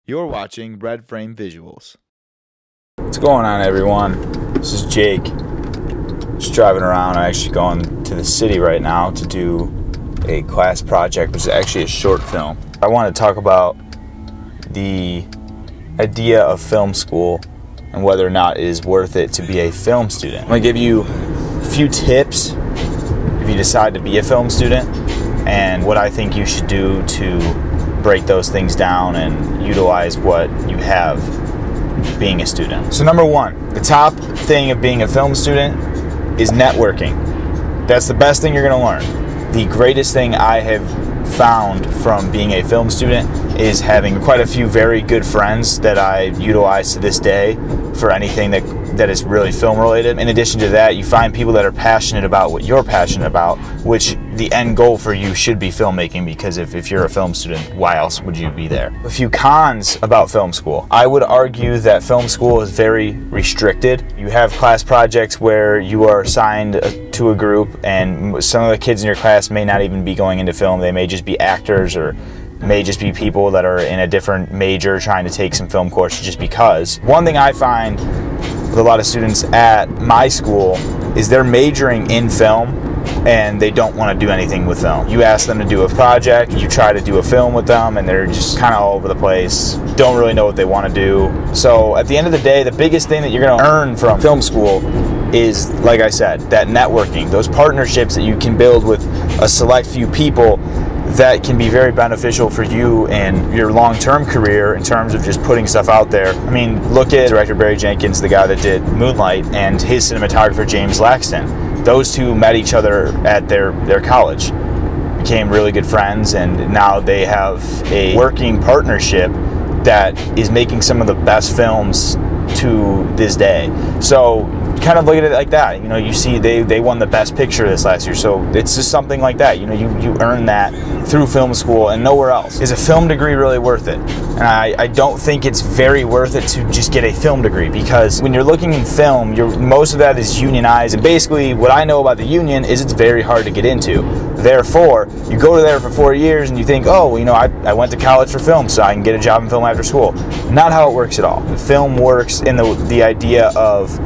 You're watching Red Frame Visuals. What's going on, everyone? This is Jake. Just driving around. I'm actually going to the city right now to do a class project, which is actually a short film. I want to talk about the idea of film school and whether or not it is worth it to be a film student. I'm going to give you a few tips if you decide to be a film student and what I think you should do to break those things down and utilize what you have being a student. So number one, the top thing of being a film student is networking. That's the best thing you're going to learn. The greatest thing I have found from being a film student is having quite a few very good friends that I utilize to this day for anything that is really film related. In addition to that, you find people that are passionate about what you're passionate about, which the end goal for you should be filmmaking, because if you're a film student, why else would you be there? A few cons about film school. I would argue that film school is very restricted. You have class projects where you are assigned to a group, and some of the kids in your class may not even be going into film. They may just be actors, or may just be people that are in a different major trying to take some film courses just because. One thing I find with a lot of students at my school is they're majoring in film and they don't want to do anything with film. You ask them to do a project, you try to do a film with them, and they're just kind of all over the place, don't really know what they want to do. So at the end of the day, the biggest thing that you're going to earn from film school is, like I said, that networking, those partnerships that you can build with a select few people that can be very beneficial for you and your long-term career in terms of just putting stuff out there. I mean, look at director Barry Jenkins, the guy that did Moonlight, and his cinematographer James Laxton. Those two met each other at their college, became really good friends, and now they have a working partnership that is making some of the best films to this day. So kind of look at it like that. You know, you see they won the best picture this last year, so it's just something like that. You know, you earn that through film school and nowhere else. Is a film degree really worth it? And I don't think it's very worth it to just get a film degree, because when you're looking in film, most of that is unionized, and basically what I know about the union is it's very hard to get into. Therefore, you go there for 4 years and you think, oh, you know, I went to college for film, so I can get a job in film after school. Not how it works at all. Film works in the idea of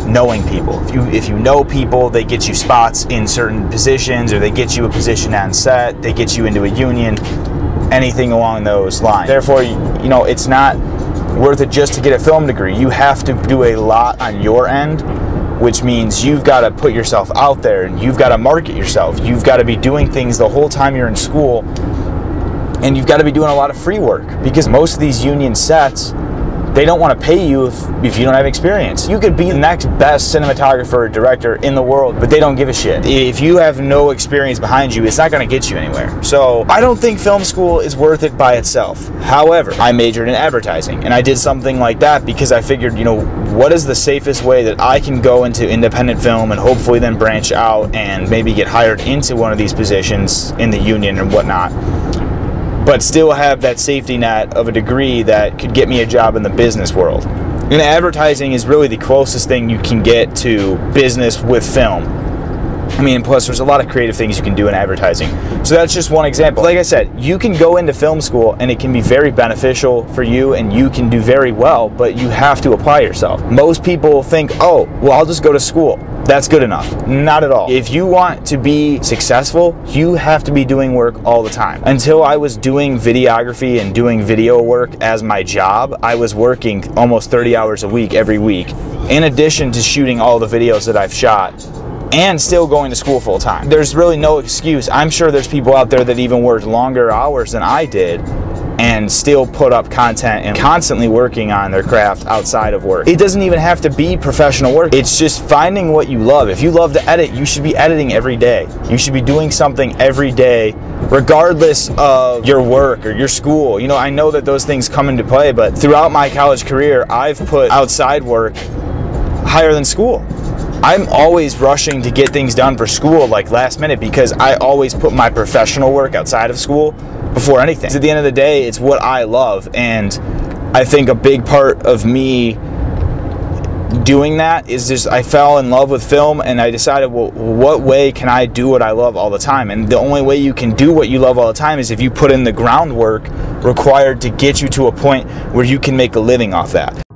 knowing people. If you know people, they get you spots in certain positions, or they get you a position on set, they get you into a union, anything along those lines. Therefore, you know, it's not worth it just to get a film degree. You have to do a lot on your end, which means you've got to put yourself out there, and you've got to market yourself. You've got to be doing things the whole time you're in school, and you've got to be doing a lot of free work, because most of these union sets, they don't want to pay you if you don't have experience. You could be the next best cinematographer or director in the world, but they don't give a shit. If you have no experience behind you, it's not going to get you anywhere. So I don't think film school is worth it by itself. However, I majored in advertising, and I did something like that because I figured, you know, what is the safest way that I can go into independent film and hopefully then branch out and maybe get hired into one of these positions in the union and whatnot, but still have that safety net of a degree that could get me a job in the business world. And advertising is really the closest thing you can get to business with film. I mean, plus there's a lot of creative things you can do in advertising. So that's just one example. Like I said, you can go into film school and it can be very beneficial for you and you can do very well, but you have to apply yourself. Most people think, oh, well, I'll just go to school. That's good enough. Not at all. If you want to be successful, you have to be doing work all the time. Until I was doing videography and doing video work as my job, I was working almost 30 hours a week every week, in addition to shooting all the videos that I've shot, and still going to school full time. There's really no excuse. I'm sure there's people out there that even worked longer hours than I did and still put up content and constantly working on their craft outside of work. It doesn't even have to be professional work. It's just finding what you love. If you love to edit, you should be editing every day. You should be doing something every day, regardless of your work or your school. You know, I know that those things come into play, but throughout my college career, I've put outside work higher than school. I'm always rushing to get things done for school, like last minute, because I always put my professional work outside of school before anything. At the end of the day, it's what I love, and I think a big part of me doing that is just I fell in love with film, and I decided, well, what way can I do what I love all the time? And the only way you can do what you love all the time is if you put in the groundwork required to get you to a point where you can make a living off that.